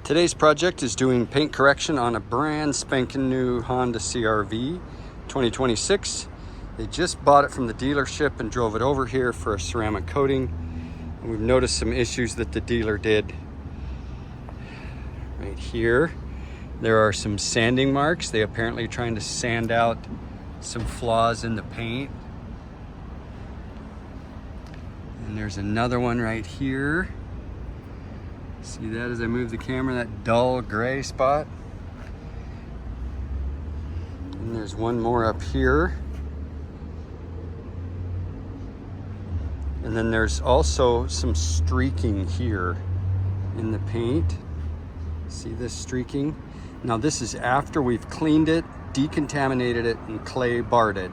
Today's project is doing paint correction on a brand spanking new Honda CRV 2026. They just bought it from the dealership and drove it over here for a ceramic coating. And we've noticed some issues that the dealer did. Right here, there are some sanding marks. They apparently are trying to sand out some flaws in the paint. And there's another one right here. See that as I move the camera, that dull gray spot? And there's one more up here. And then there's also some streaking here in the paint. See this streaking? Now this is after we've cleaned it, decontaminated it, and clay barred it.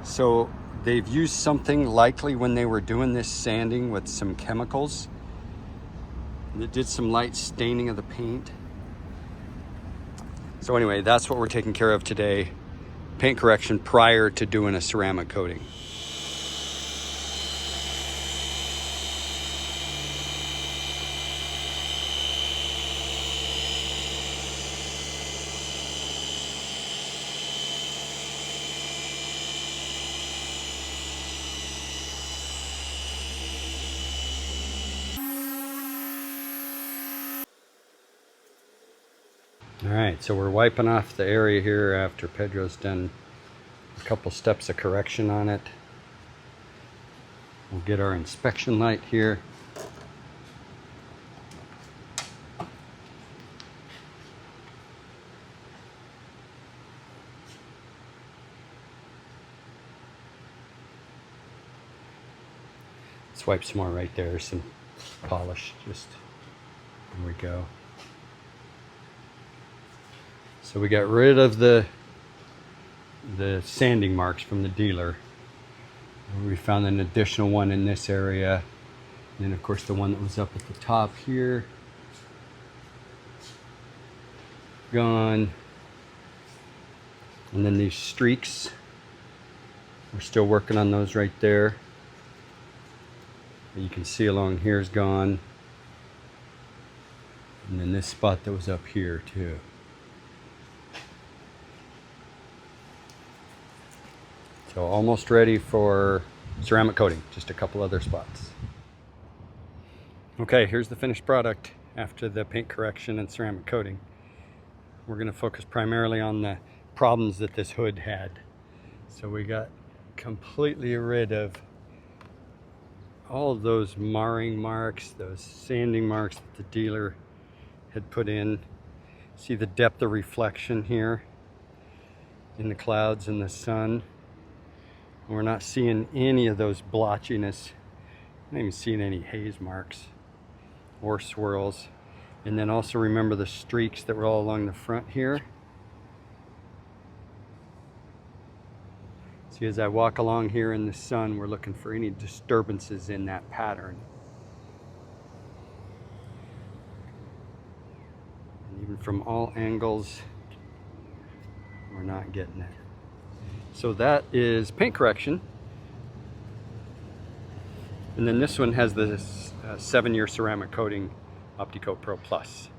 So they've used something likely when they were doing this sanding with some chemicals. And it did some light staining of the paint. So anyway, that's what we're taking care of today. Paint correction prior to doing a ceramic coating. All right, so we're wiping off the area here after Pedro's done a couple steps of correction on it. We'll get our inspection light here. Let's wipe some more right there, some polish, just, there we go. So we got rid of the sanding marks from the dealer. We found an additional one in this area. And then of course the one that was up at the top here. Gone. And then these streaks, we're still working on those right there. You can see along here is gone. And then this spot that was up here too. So almost ready for ceramic coating, just a couple other spots. Okay, here's the finished product after the paint correction and ceramic coating. We're gonna focus primarily on the problems that this hood had. So we got completely rid of all of those marring marks, those sanding marks that the dealer had put in. See the depth of reflection here in the clouds and the sun. We're not seeing any of those blotchiness. Not even seeing any haze marks or swirls. And then also remember the streaks that were all along the front here. See, as I walk along here in the sun, we're looking for any disturbances in that pattern. And even from all angles, we're not getting it. So that is paint correction. And then this one has the 7-year ceramic coating Opti-Coat Pro Plus.